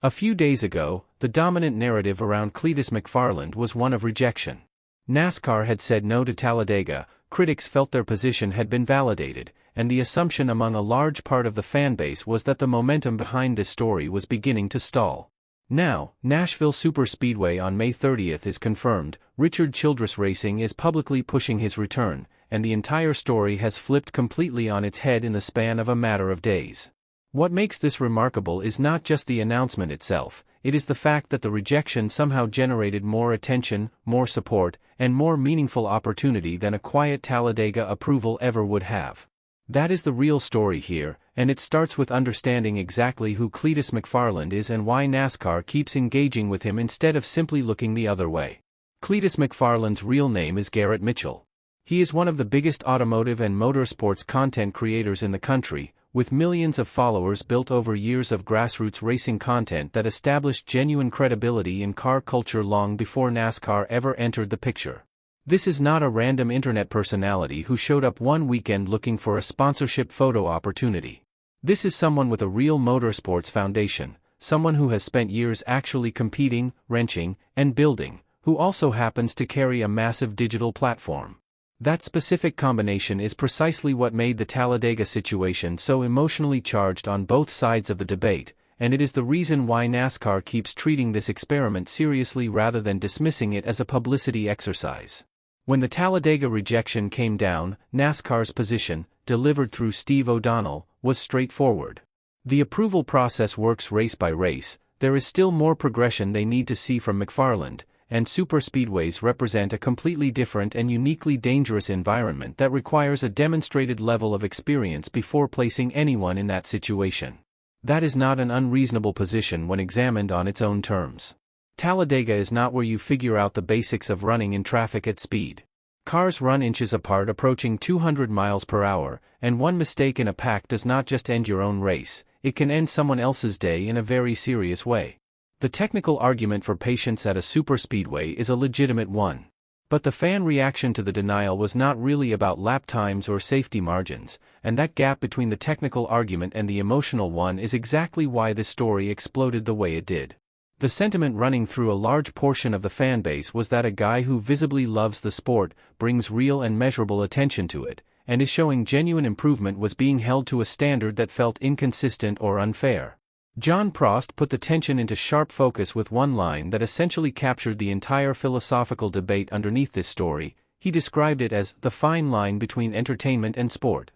A few days ago, the dominant narrative around Cleetus McFarland was one of rejection. NASCAR had said no to Talladega, critics felt their position had been validated, and the assumption among a large part of the fanbase was that the momentum behind this story was beginning to stall. Now, Nashville Super Speedway on May 30th is confirmed, Childress Racing is publicly pushing his return, and the entire story has flipped completely on its head in the span of a matter of days. What makes this remarkable is not just the announcement itself, it is the fact that the rejection somehow generated more attention, more support, and more meaningful opportunity than a quiet Talladega approval ever would have. That is the real story here, and it starts with understanding exactly who Cleetus McFarland is and why NASCAR keeps engaging with him instead of simply looking the other way. Cleetus McFarland's real name is Garrett Mitchell. He is one of the biggest automotive and motorsports content creators in the country, with millions of followers built over years of grassroots racing content that established genuine credibility in car culture long before NASCAR ever entered the picture. This is not a random internet personality who showed up one weekend looking for a sponsorship photo opportunity. This is someone with a real motorsports foundation, someone who has spent years actually competing, wrenching, and building, who also happens to carry a massive digital platform. That specific combination is precisely what made the Talladega situation so emotionally charged on both sides of the debate, and it is the reason why NASCAR keeps treating this experiment seriously rather than dismissing it as a publicity exercise. When the Talladega rejection came down, NASCAR's position, delivered through Steve O'Donnell, was straightforward. The approval process works race by race, there is still more progression they need to see from McFarland, and superspeedways represent a completely different and uniquely dangerous environment that requires a demonstrated level of experience before placing anyone in that situation. That is not an unreasonable position when examined on its own terms. Talladega is not where you figure out the basics of running in traffic at speed. Cars run inches apart approaching 200 miles per hour, and one mistake in a pack does not just end your own race, it can end someone else's day in a very serious way. The technical argument for patience at a superspeedway is a legitimate one. But the fan reaction to the denial was not really about lap times or safety margins, and that gap between the technical argument and the emotional one is exactly why this story exploded the way it did. The sentiment running through a large portion of the fanbase was that a guy who visibly loves the sport, brings real and measurable attention to it, and is showing genuine improvement was being held to a standard that felt inconsistent or unfair. John Prost put the tension into sharp focus with one line that essentially captured the entire philosophical debate underneath this story. He described it as the fine line between entertainment and sport.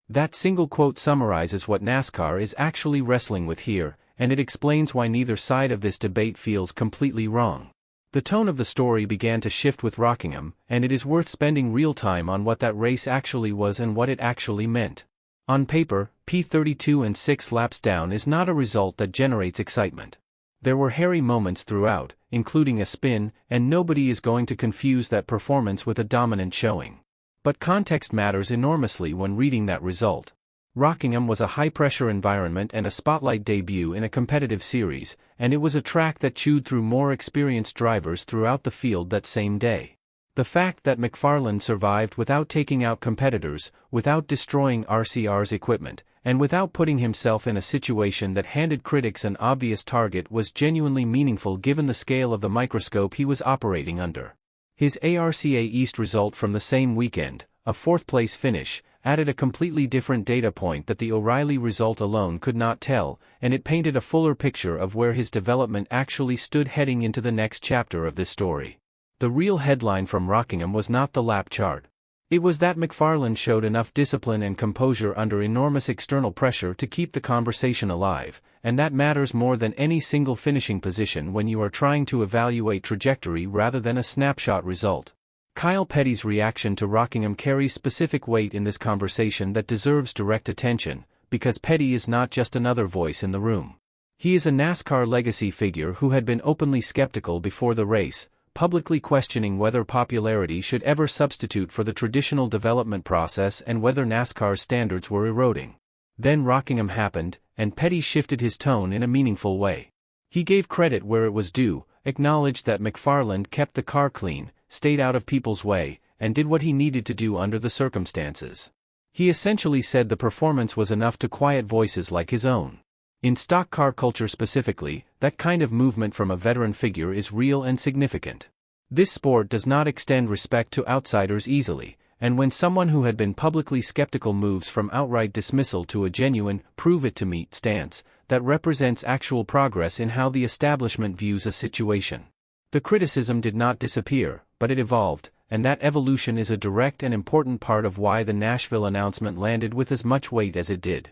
That single quote summarizes what NASCAR is actually wrestling with here, and it explains why neither side of this debate feels completely wrong. The tone of the story began to shift with Rockingham, and it is worth spending real time on what that race actually was and what it actually meant. On paper, P32 and 6 laps down is not a result that generates excitement. There were hairy moments throughout, including a spin, and nobody is going to confuse that performance with a dominant showing. But context matters enormously when reading that result. Rockingham was a high-pressure environment and a spotlight debut in a competitive series, and it was a track that chewed through more experienced drivers throughout the field that same day. The fact that McFarland survived without taking out competitors, without destroying RCR's equipment, and without putting himself in a situation that handed critics an obvious target was genuinely meaningful given the scale of the microscope he was operating under. His ARCA East result from the same weekend, a fourth-place finish, added a completely different data point that the O'Reilly result alone could not tell, and it painted a fuller picture of where his development actually stood heading into the next chapter of this story. The real headline from Rockingham was not the lap chart. It was that McFarland showed enough discipline and composure under enormous external pressure to keep the conversation alive, and that matters more than any single finishing position when you are trying to evaluate trajectory rather than a snapshot result. Kyle Petty's reaction to Rockingham carries specific weight in this conversation that deserves direct attention, because Petty is not just another voice in the room. He is a NASCAR legacy figure who had been openly skeptical before the race, publicly questioning whether popularity should ever substitute for the traditional development process and whether NASCAR's standards were eroding. Then Rockingham happened, and Petty shifted his tone in a meaningful way. He gave credit where it was due, acknowledged that McFarland kept the car clean, stayed out of people's way, and did what he needed to do under the circumstances. He essentially said the performance was enough to quiet voices like his own. In stock car culture specifically, that kind of movement from a veteran figure is real and significant. This sport does not extend respect to outsiders easily, and when someone who had been publicly skeptical moves from outright dismissal to a genuine, prove-it-to-me stance, that represents actual progress in how the establishment views a situation. The criticism did not disappear, but it evolved, and that evolution is a direct and important part of why the Nashville announcement landed with as much weight as it did.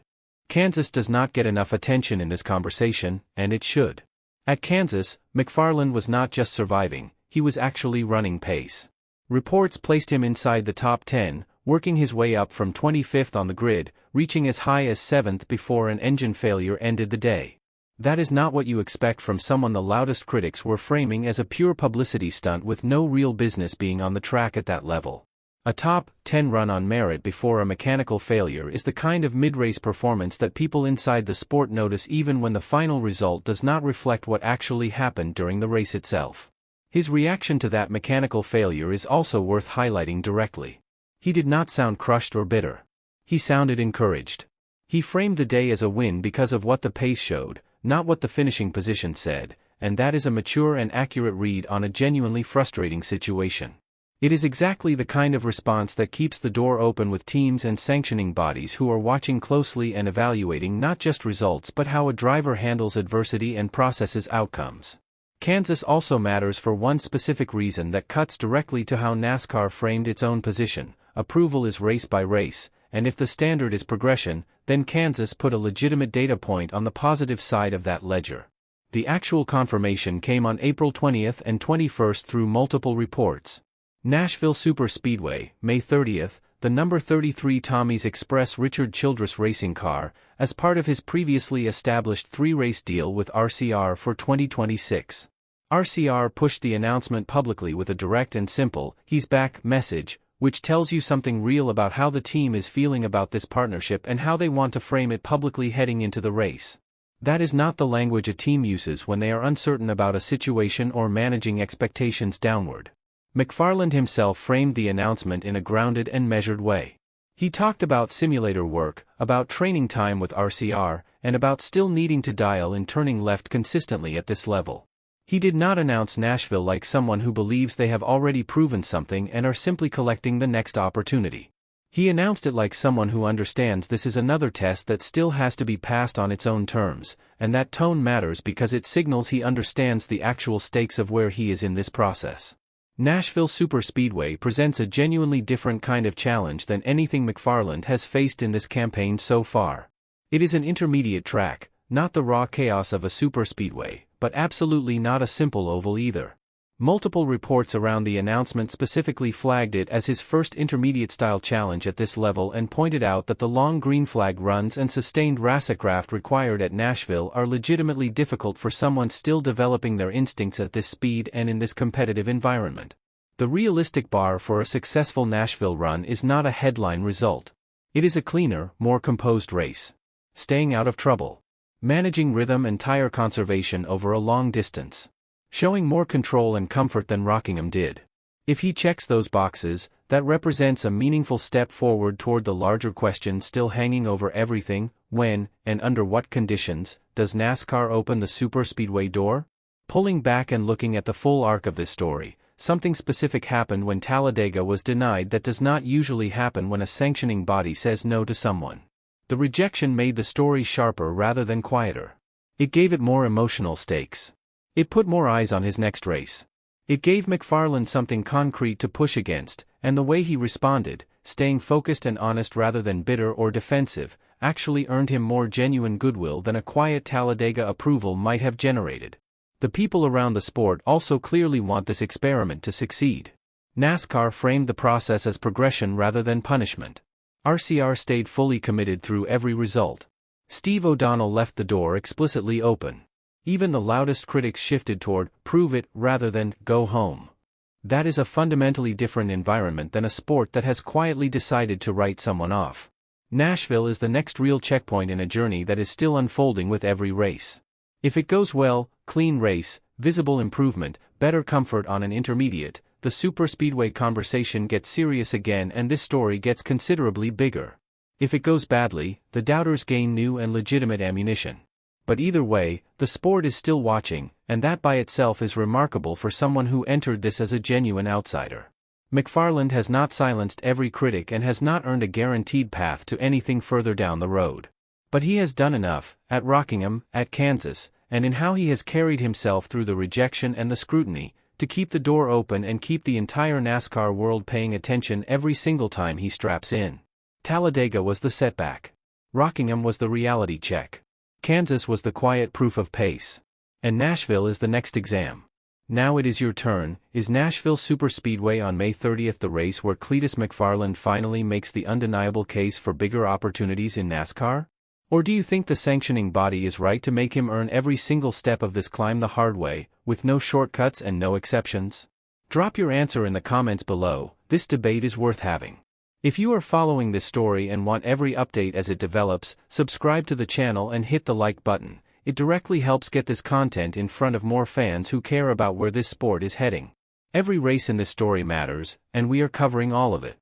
Kansas does not get enough attention in this conversation, and it should. At Kansas, McFarland was not just surviving, he was actually running pace. Reports placed him inside the top 10, working his way up from 25th on the grid, reaching as high as 7th before an engine failure ended the day. That is not what you expect from someone the loudest critics were framing as a pure publicity stunt with no real business being on the track at that level. A top 10 run on merit before a mechanical failure is the kind of mid-race performance that people inside the sport notice even when the final result does not reflect what actually happened during the race itself. His reaction to that mechanical failure is also worth highlighting directly. He did not sound crushed or bitter. He sounded encouraged. He framed the day as a win because of what the pace showed, not what the finishing position said, and that is a mature and accurate read on a genuinely frustrating situation. It is exactly the kind of response that keeps the door open with teams and sanctioning bodies who are watching closely and evaluating not just results but how a driver handles adversity and processes outcomes. Kansas also matters for one specific reason that cuts directly to how NASCAR framed its own position. Approval is race by race, and if the standard is progression, then Kansas put a legitimate data point on the positive side of that ledger. The actual confirmation came on April 20th and 21st through multiple reports. Nashville Super Speedway, May 30th, the number 33 Tommy's Express Richard Childress Racing car, as part of his previously established 3-race deal with RCR for 2026. RCR pushed the announcement publicly with a direct and simple, "He's back" message, which tells you something real about how the team is feeling about this partnership and how they want to frame it publicly heading into the race. That is not the language a team uses when they are uncertain about a situation or managing expectations downward. McFarland himself framed the announcement in a grounded and measured way. He talked about simulator work, about training time with RCR, and about still needing to dial in turning left consistently at this level. He did not announce Nashville like someone who believes they have already proven something and are simply collecting the next opportunity. He announced it like someone who understands this is another test that still has to be passed on its own terms, and that tone matters because it signals he understands the actual stakes of where he is in this process. Nashville Super Speedway presents a genuinely different kind of challenge than anything McFarland has faced in this campaign so far. It is an intermediate track, not the raw chaos of a superspeedway, but absolutely not a simple oval either. Multiple reports around the announcement specifically flagged it as his first intermediate-style challenge at this level and pointed out that the long green flag runs and sustained racecraft required at Nashville are legitimately difficult for someone still developing their instincts at this speed and in this competitive environment. The realistic bar for a successful Nashville run is not a headline result. It is a cleaner, more composed race. Staying out of trouble. Managing rhythm and tire conservation over a long distance. Showing more control and comfort than Rockingham did. If he checks those boxes, that represents a meaningful step forward toward the larger question still hanging over everything: when, and under what conditions, does NASCAR open the superspeedway door? Pulling back and looking at the full arc of this story, something specific happened when Talladega was denied that does not usually happen when a sanctioning body says no to someone. The rejection made the story sharper rather than quieter. It gave it more emotional stakes. It put more eyes on his next race. It gave McFarland something concrete to push against, and the way he responded, staying focused and honest rather than bitter or defensive, actually earned him more genuine goodwill than a quiet Talladega approval might have generated. The people around the sport also clearly want this experiment to succeed. NASCAR framed the process as progression rather than punishment. RCR stayed fully committed through every result. Steve O'Donnell left the door explicitly open. Even the loudest critics shifted toward prove it rather than go home. That is a fundamentally different environment than a sport that has quietly decided to write someone off. Nashville is the next real checkpoint in a journey that is still unfolding with every race. If it goes well, clean race, visible improvement, better comfort on an intermediate, the superspeedway conversation gets serious again and this story gets considerably bigger. If it goes badly, the doubters gain new and legitimate ammunition. But either way, the sport is still watching, and that by itself is remarkable for someone who entered this as a genuine outsider. McFarland has not silenced every critic and has not earned a guaranteed path to anything further down the road. But he has done enough, at Rockingham, at Kansas, and in how he has carried himself through the rejection and the scrutiny, to keep the door open and keep the entire NASCAR world paying attention every single time he straps in. Talladega was the setback. Rockingham was the reality check. Kansas was the quiet proof of pace. And Nashville is the next exam. Now it is your turn. Is Nashville Super Speedway on May 30th the race where Cleetus McFarland finally makes the undeniable case for bigger opportunities in NASCAR? Or do you think the sanctioning body is right to make him earn every single step of this climb the hard way, with no shortcuts and no exceptions? Drop your answer in the comments below. This debate is worth having. If you are following this story and want every update as it develops, subscribe to the channel and hit the like button. It directly helps get this content in front of more fans who care about where this sport is heading. Every race in this story matters, and we are covering all of it.